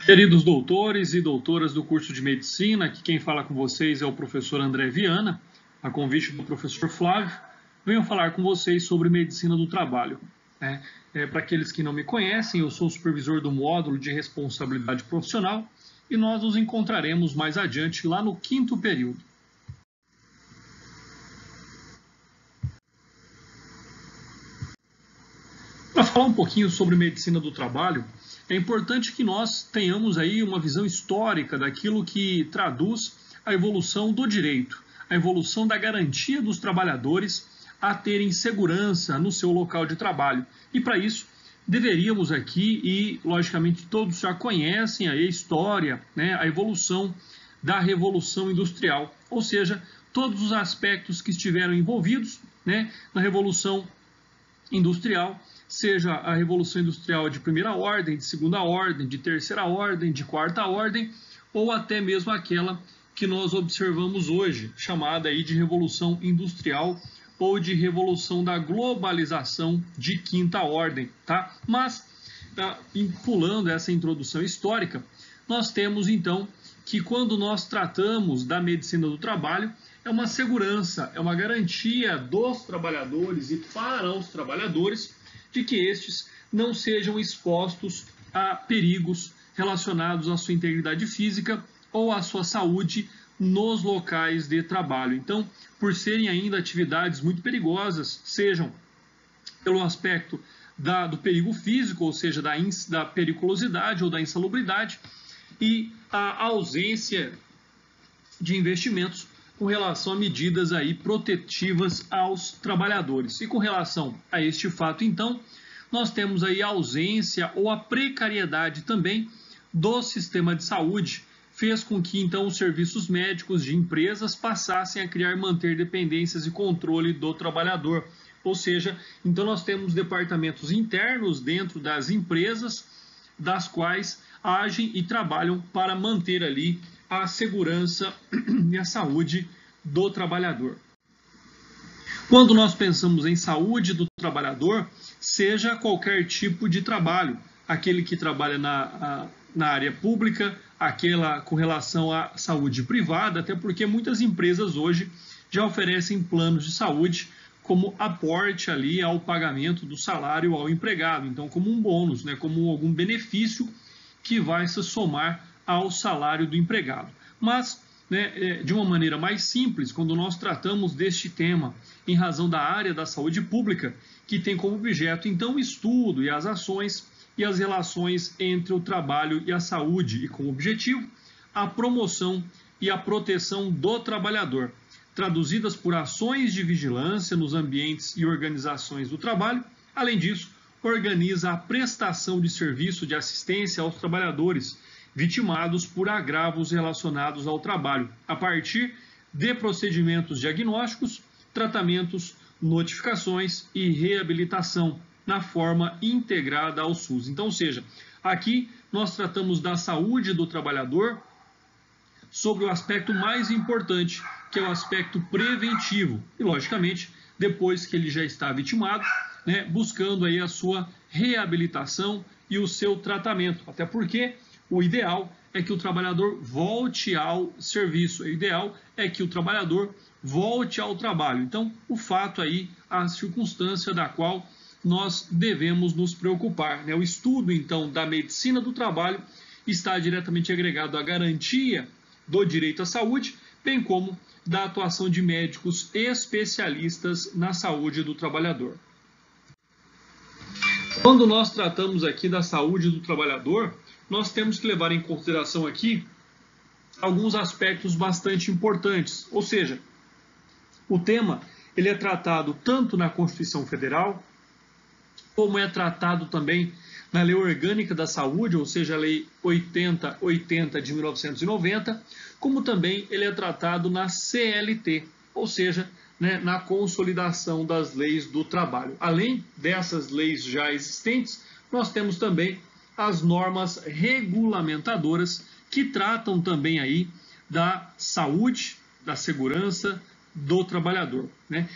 Queridos doutores e doutoras do curso de Medicina, aqui quem fala com vocês é o professor André Viana, a convite do professor Flávio. Venho falar com vocês sobre Medicina do Trabalho. Para aqueles que não me conhecem, eu sou o supervisor do módulo de responsabilidade profissional e nós nos encontraremos mais adiante lá no 5º período. Para falar um pouquinho sobre Medicina do Trabalho, é importante que nós tenhamos aí uma visão histórica daquilo que traduz a evolução do direito, a evolução da garantia dos trabalhadores a terem segurança no seu local de trabalho. E para isso, deveríamos aqui, e logicamente todos já conhecem a história, a evolução da Revolução Industrial, ou seja, todos os aspectos que estiveram envolvidos na Revolução Industrial, seja a Revolução Industrial de primeira ordem, de segunda ordem, de terceira ordem, de quarta ordem, ou até mesmo aquela que nós observamos hoje, chamada aí de Revolução Industrial ou de Revolução da Globalização de quinta ordem, tá? Mas, pulando essa introdução histórica, nós temos então que quando nós tratamos da medicina do trabalho, é uma segurança, é uma garantia dos trabalhadores e para os trabalhadores de que estes não sejam expostos a perigos relacionados à sua integridade física ou à sua saúde nos locais de trabalho. Então, por serem ainda atividades muito perigosas, sejam pelo aspecto do perigo físico, ou seja, da periculosidade ou da insalubridade, e a ausência de investimentos com relação a medidas aí protetivas aos trabalhadores. E com relação a este fato, então, nós temos aí a ausência ou a precariedade também do sistema de saúde, fez com que, então, os serviços médicos de empresas passassem a criar e manter dependências e controle do trabalhador. Ou seja, então nós temos departamentos internos dentro das empresas, das quais agem e trabalham para manter ali a segurança e a saúde do trabalhador. Quando nós pensamos em saúde do trabalhador, seja qualquer tipo de trabalho, aquele que trabalha na área pública, aquela com relação à saúde privada, até porque muitas empresas hoje já oferecem planos de saúde como aporte ali ao pagamento do salário ao empregado, então como um bônus, como algum benefício que vai se somar ao salário do empregado. Mas, de uma maneira mais simples, quando nós tratamos deste tema em razão da área da saúde pública, que tem como objeto, então, o estudo e as ações e as relações entre o trabalho e a saúde, e com objetivo, a promoção e a proteção do trabalhador, traduzidas por ações de vigilância nos ambientes e organizações do trabalho. Além disso, organiza a prestação de serviço de assistência aos trabalhadores vitimados por agravos relacionados ao trabalho, a partir de procedimentos diagnósticos, tratamentos, notificações e reabilitação na forma integrada ao SUS. Então, ou seja, aqui nós tratamos da saúde do trabalhador sobre o aspecto mais importante, que é o aspecto preventivo. E, logicamente, depois que ele já está vitimado, buscando aí a sua reabilitação e o seu tratamento. Até porque o ideal é que o trabalhador volte ao serviço, o ideal é que o trabalhador volte ao trabalho. Então, o fato aí, a circunstância da qual nós devemos nos preocupar. O estudo, então, da medicina do trabalho está diretamente agregado à garantia do direito à saúde, bem como da atuação de médicos especialistas na saúde do trabalhador. Quando nós tratamos aqui da saúde do trabalhador, nós temos que levar em consideração aqui alguns aspectos bastante importantes. Ou seja, o tema ele é tratado tanto na Constituição Federal, como é tratado também na Lei Orgânica da Saúde, ou seja, a Lei 8080 de 1990, como também ele é tratado na CLT, ou seja, na consolidação das leis do trabalho. Além dessas leis já existentes, nós temos também as normas regulamentadoras que tratam também aí da saúde, da segurança do trabalhador.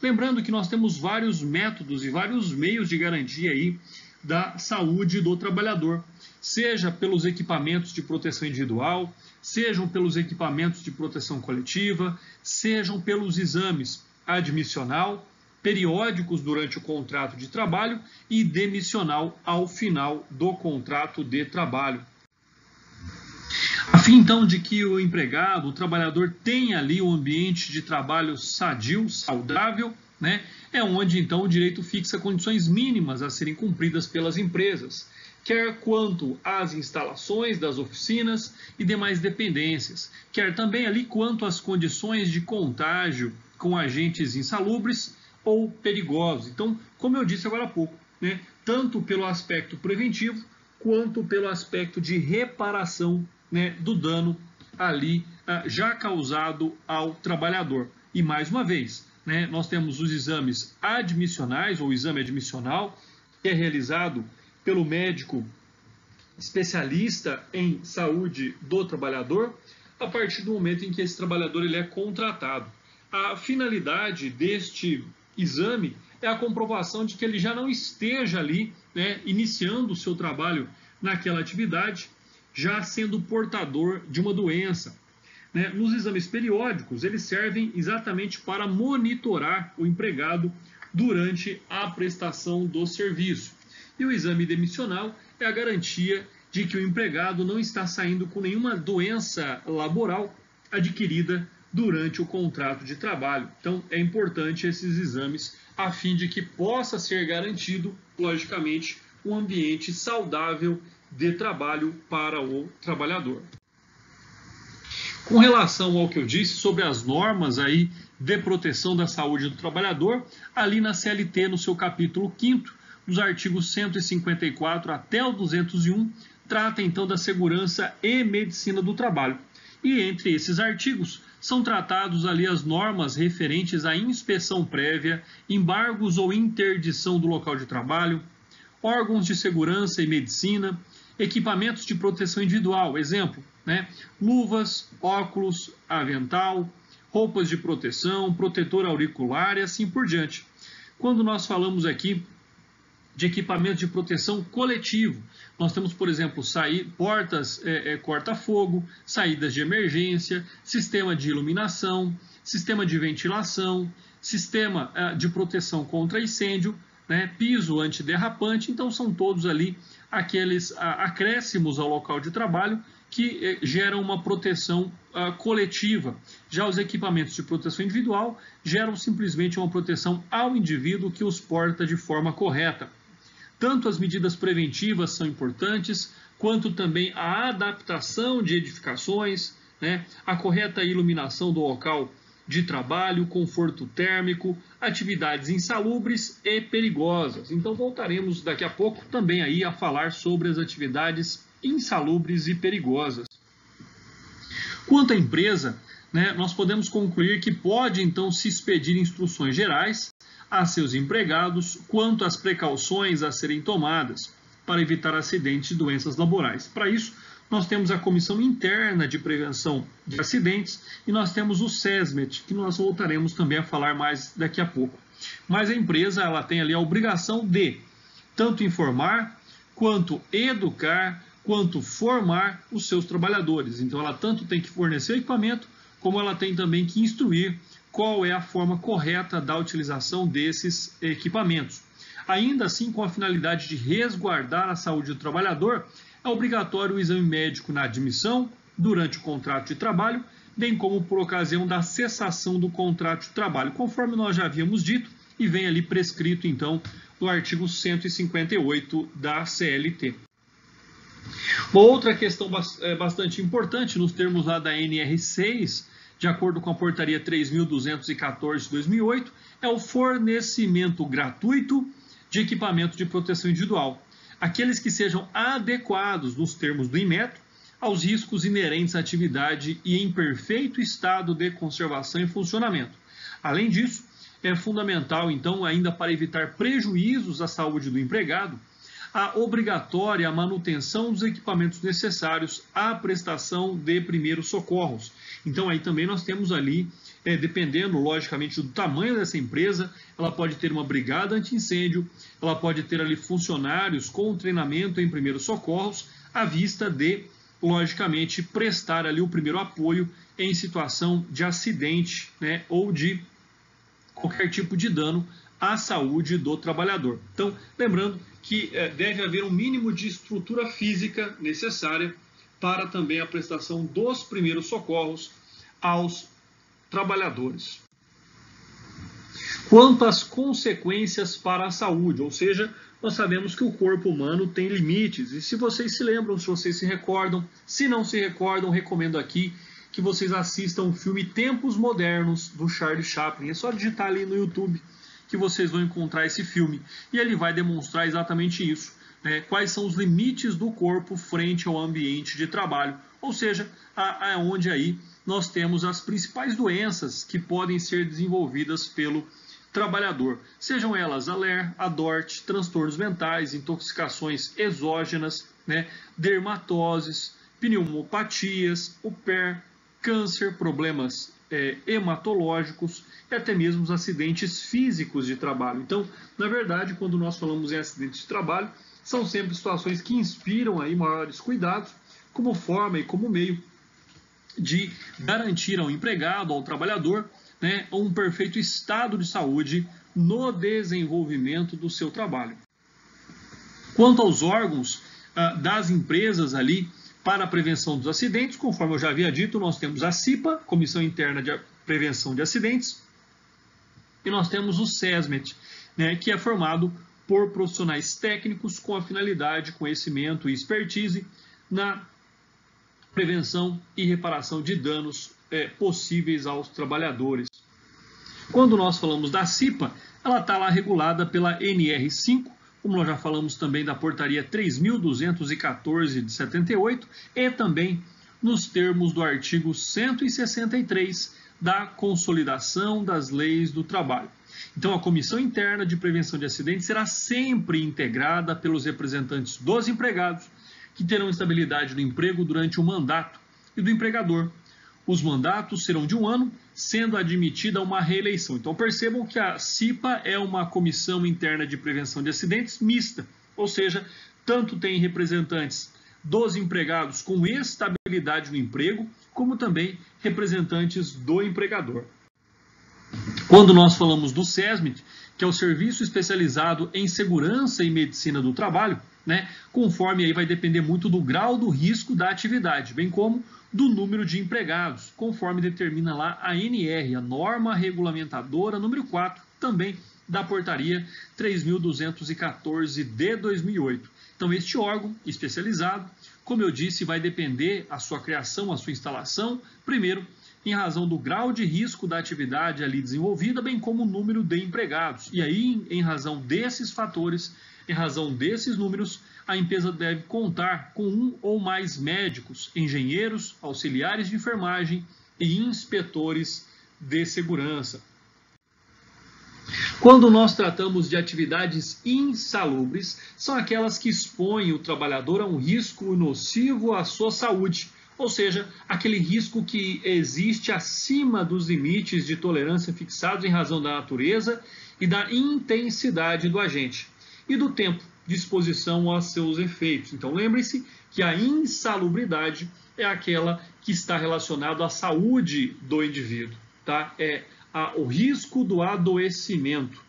Lembrando que nós temos vários métodos e vários meios de garantia aí da saúde do trabalhador, seja pelos equipamentos de proteção individual, sejam pelos equipamentos de proteção coletiva, sejam pelos exames admissional, periódicos durante o contrato de trabalho e demissional ao final do contrato de trabalho. A fim, então, de que o empregado, o trabalhador, tenha ali um ambiente de trabalho sadio, saudável, né? É onde, então, o direito fixa condições mínimas a serem cumpridas pelas empresas, quer quanto às instalações das oficinas e demais dependências, quer também ali quanto às condições de contágio com agentes insalubres ou perigosos. Então, como eu disse agora há pouco, né? Tanto pelo aspecto preventivo, quanto pelo aspecto de reparação, né, do dano ali já causado ao trabalhador. E mais uma vez, né, nós temos os exames admissionais, ou exame admissional, que é realizado pelo médico especialista em saúde do trabalhador, a partir do momento em que esse trabalhador ele é contratado. A finalidade deste exame é a comprovação de que ele já não esteja ali, né, iniciando o seu trabalho naquela atividade, já sendo portador de uma doença. Né? Nos exames periódicos, eles servem exatamente para monitorar o empregado durante a prestação do serviço. E o exame demissional é a garantia de que o empregado não está saindo com nenhuma doença laboral adquirida durante o contrato de trabalho. Então, é importante esses exames a fim de que possa ser garantido, logicamente, um ambiente saudável de trabalho para o trabalhador. Com relação ao que eu disse sobre as normas aí de proteção da saúde do trabalhador, ali na CLT, no seu capítulo 5º, nos artigos 154 até o 201, trata então da segurança e medicina do trabalho. E entre esses artigos são tratados ali as normas referentes à inspeção prévia, embargos ou interdição do local de trabalho, órgãos de segurança e medicina, equipamentos de proteção individual, exemplo, né? Luvas, óculos, avental, roupas de proteção, protetor auricular e assim por diante. Quando nós falamos aqui de equipamento de proteção coletivo, nós temos, por exemplo, portas corta-fogo, saídas de emergência, sistema de iluminação, sistema de ventilação, sistema de proteção contra incêndio, né, piso antiderrapante. Então são todos ali aqueles acréscimos ao local de trabalho que geram uma proteção coletiva. Já os equipamentos de proteção individual geram simplesmente uma proteção ao indivíduo que os porta de forma correta. Tanto as medidas preventivas são importantes, quanto também a adaptação de edificações, né, a correta iluminação do local de trabalho, conforto térmico, atividades insalubres e perigosas. Então voltaremos daqui a pouco também aí a falar sobre as atividades insalubres e perigosas. Quanto à empresa, né, nós podemos concluir que pode então se expedir instruções gerais a seus empregados quanto às precauções a serem tomadas para evitar acidentes e doenças laborais. Para isso, nós temos a Comissão Interna de Prevenção de Acidentes e nós temos o SESMET, que nós voltaremos também a falar mais daqui a pouco. Mas a empresa ela tem ali a obrigação de tanto informar, quanto educar, quanto formar os seus trabalhadores. Então ela tanto tem que fornecer equipamento, como ela tem também que instruir qual é a forma correta da utilização desses equipamentos. Ainda assim, com a finalidade de resguardar a saúde do trabalhador, é obrigatório o exame médico na admissão, durante o contrato de trabalho, bem como por ocasião da cessação do contrato de trabalho, conforme nós já havíamos dito, e vem ali prescrito, então, no artigo 158 da CLT. Uma outra questão bastante importante, nos termos lá da NR6, de acordo com a portaria 3.214 de 2008, é o fornecimento gratuito de equipamento de proteção individual, aqueles que sejam adequados, nos termos do Inmetro, aos riscos inerentes à atividade e em perfeito estado de conservação e funcionamento. Além disso, é fundamental, então, ainda para evitar prejuízos à saúde do empregado, a obrigatória manutenção dos equipamentos necessários à prestação de primeiros socorros. Então, aí também nós temos ali dependendo, logicamente, do tamanho dessa empresa, ela pode ter uma brigada anti-incêndio, ela pode ter ali funcionários com treinamento em primeiros socorros, à vista de, logicamente, prestar ali o primeiro apoio em situação de acidente, né, ou de qualquer tipo de dano à saúde do trabalhador. Então, lembrando que deve haver um mínimo de estrutura física necessária para também a prestação dos primeiros socorros aos trabalhadores. Quanto às consequências para a saúde, ou seja, nós sabemos que o corpo humano tem limites, e se vocês se lembram, se vocês se recordam, se não se recordam, recomendo aqui que vocês assistam o filme Tempos Modernos, do Charlie Chaplin. É só digitar ali no YouTube que vocês vão encontrar esse filme, e ele vai demonstrar exatamente isso, né? Quais são os limites do corpo frente ao ambiente de trabalho, ou seja, onde aí nós temos as principais doenças que podem ser desenvolvidas pelo trabalhador, sejam elas ALER, ADORT, transtornos mentais, intoxicações exógenas, né, dermatoses, pneumopatias, UPER, câncer, problemas hematológicos e até mesmo os acidentes físicos de trabalho. Então, na verdade, quando nós falamos em acidentes de trabalho, são sempre situações que inspiram aí maiores cuidados como forma e como meio de garantir ao empregado, ao trabalhador, né, um perfeito estado de saúde no desenvolvimento do seu trabalho. Quanto aos órgãos das empresas ali para a prevenção dos acidentes, conforme eu já havia dito, nós temos a CIPA, Comissão Interna de Prevenção de Acidentes, e nós temos o SESMET, né, que é formado por profissionais técnicos com a finalidade, conhecimento e expertise na prevenção e reparação de danos possíveis aos trabalhadores. Quando nós falamos da CIPA, ela está lá regulada pela NR5, como nós já falamos também da portaria 3.214 de 78, e também nos termos do artigo 163 da Consolidação das Leis do Trabalho. Então, a Comissão Interna de Prevenção de Acidentes será sempre integrada pelos representantes dos empregados, que terão estabilidade no emprego durante o mandato, e do empregador. Os mandatos serão de 1 ano, sendo admitida uma reeleição. Então percebam que a CIPA é uma Comissão Interna de Prevenção de Acidentes mista, ou seja, tanto tem representantes dos empregados com estabilidade no emprego, como também representantes do empregador. Quando nós falamos do SESMIT, que é o Serviço Especializado em Segurança e Medicina do Trabalho, né, conforme aí vai depender muito do grau do risco da atividade, bem como do número de empregados, conforme determina lá a NR, a norma regulamentadora número 4, também da portaria 3.214 de 2008. Então, este órgão especializado, como eu disse, vai depender a sua criação, a sua instalação, primeiro, em razão do grau de risco da atividade ali desenvolvida, bem como o número de empregados. E aí, em razão desses fatores, em razão desses números, a empresa deve contar com 1 ou mais médicos, engenheiros, auxiliares de enfermagem e inspetores de segurança. Quando nós tratamos de atividades insalubres, são aquelas que expõem o trabalhador a um risco nocivo à sua saúde, ou seja, aquele risco que existe acima dos limites de tolerância fixados em razão da natureza e da intensidade do agente e do tempo de exposição aos seus efeitos. Então, lembre-se que a insalubridade é aquela que está relacionada à saúde do indivíduo, tá? É o risco do adoecimento.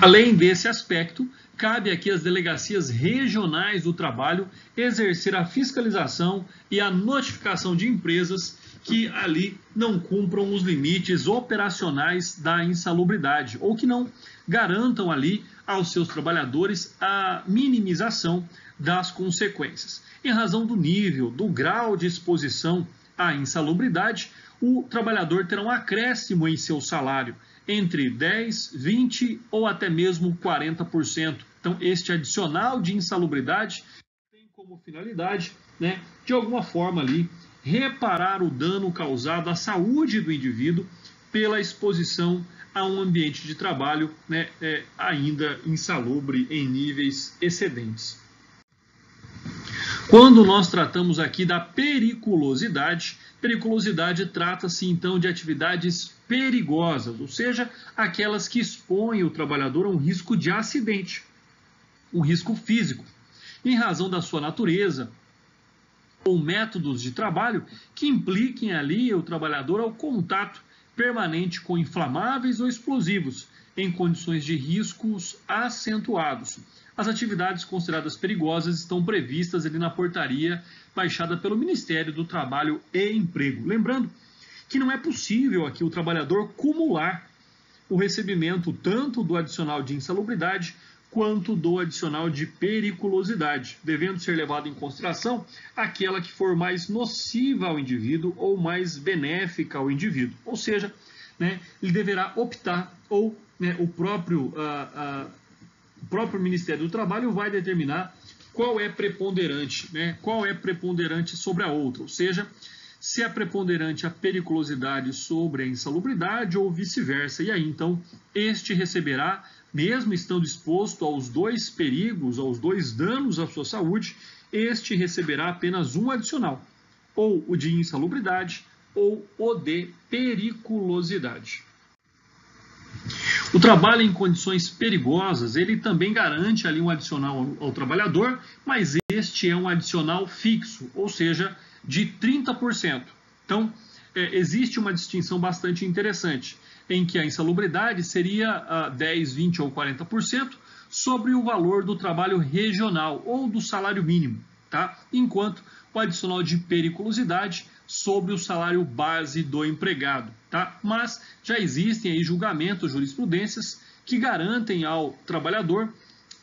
Além desse aspecto, cabe aqui às delegacias regionais do trabalho exercer a fiscalização e a notificação de empresas que ali não cumpram os limites operacionais da insalubridade ou que não garantam ali aos seus trabalhadores a minimização das consequências. Em razão do nível, do grau de exposição à insalubridade, o trabalhador terá um acréscimo em seu salário, entre 10%, 20% ou até mesmo 40%. Então, este adicional de insalubridade tem como finalidade, né, de alguma forma ali, reparar o dano causado à saúde do indivíduo pela exposição a um ambiente de trabalho, né, ainda insalubre em níveis excedentes. Quando nós tratamos aqui da periculosidade, periculosidade trata-se então de atividades perigosas, ou seja, aquelas que expõem o trabalhador a um risco de acidente, um risco físico, em razão da sua natureza ou métodos de trabalho que impliquem ali o trabalhador ao contato permanente com inflamáveis ou explosivos, em condições de riscos acentuados. As atividades consideradas perigosas estão previstas ali na portaria baixada pelo Ministério do Trabalho e Emprego. Lembrando que não é possível aqui o trabalhador cumular o recebimento tanto do adicional de insalubridade quanto do adicional de periculosidade, devendo ser levado em consideração aquela que for mais nociva ao indivíduo ou mais benéfica ao indivíduo. Ou seja, ele deverá optar, ou o próprio Ministério do Trabalho vai determinar qual é preponderante, qual é preponderante sobre a outra, ou seja, se é preponderante a periculosidade sobre a insalubridade ou vice-versa. E aí, então, este receberá, mesmo estando exposto aos dois perigos, aos dois danos à sua saúde, este receberá apenas um adicional, ou o de insalubridade ou o de periculosidade. O trabalho em condições perigosas, ele também garante ali um adicional ao trabalhador, mas este é um adicional fixo, ou seja, de 30%. Então, existe uma distinção bastante interessante, em que a insalubridade seria 10, 20 ou 40% sobre o valor do trabalho regional ou do salário mínimo, tá? Enquanto o adicional de periculosidade sobre o salário base do empregado, tá? Mas já existem aí julgamentos, jurisprudências que garantem ao trabalhador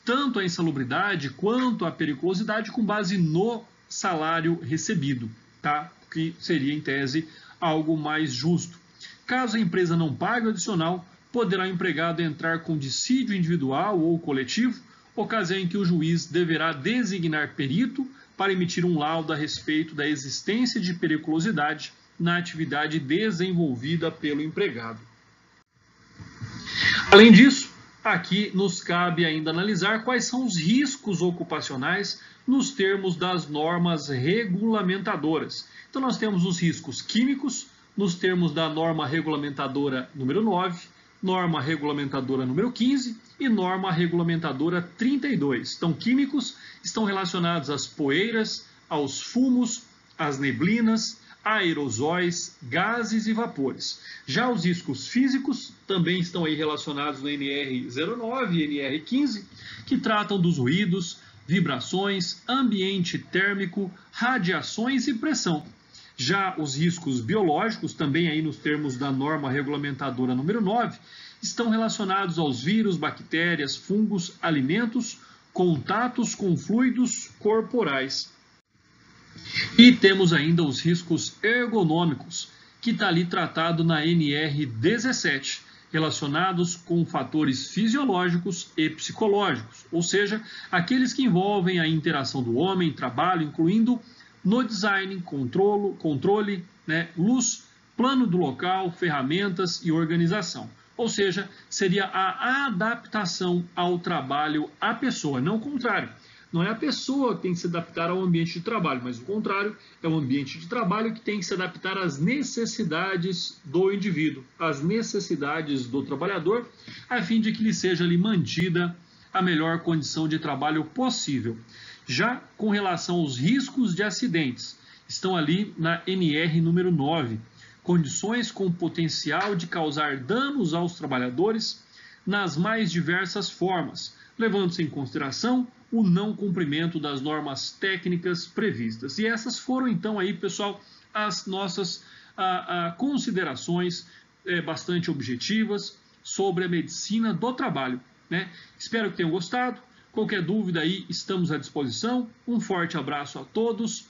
tanto a insalubridade quanto a periculosidade com base no salário recebido, tá? Que seria, em tese, algo mais justo. Caso a empresa não pague o adicional, poderá o empregado entrar com dissídio individual ou coletivo, ocasião em que o juiz deverá designar perito para emitir um laudo a respeito da existência de periculosidade na atividade desenvolvida pelo empregado. Além disso, aqui nos cabe ainda analisar quais são os riscos ocupacionais nos termos das normas regulamentadoras. Então, nós temos os riscos químicos, nos termos da norma regulamentadora número 9, norma regulamentadora número 15 e norma regulamentadora 32. Então, químicos estão relacionados às poeiras, aos fumos, às neblinas, aerosóis, gases e vapores. Já os riscos físicos também estão aí relacionados no NR09 e NR15, que tratam dos ruídos, vibrações, ambiente térmico, radiações e pressão. Já os riscos biológicos, também aí nos termos da norma regulamentadora número 9, estão relacionados aos vírus, bactérias, fungos, alimentos, contatos com fluidos corporais. E temos ainda os riscos ergonômicos, que está ali tratado na NR17, relacionados com fatores fisiológicos e psicológicos, ou seja, aqueles que envolvem a interação do homem em trabalho, incluindo no design, controle, luz, plano do local, ferramentas e organização. Ou seja, seria a adaptação ao trabalho à pessoa, não o contrário. Não é a pessoa que tem que se adaptar ao ambiente de trabalho, mas o contrário, é o ambiente de trabalho que tem que se adaptar às necessidades do indivíduo, às necessidades do trabalhador, a fim de que lhe seja ali mantida a melhor condição de trabalho possível. Já com relação aos riscos de acidentes, estão ali na NR número 9, condições com potencial de causar danos aos trabalhadores nas mais diversas formas, levando-se em consideração o não cumprimento das normas técnicas previstas. E essas foram então aí, pessoal, as nossas considerações bastante objetivas sobre a medicina do trabalho, Espero que tenham gostado. Qualquer dúvida aí, estamos à disposição. Um forte abraço a todos,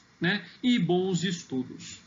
e bons estudos.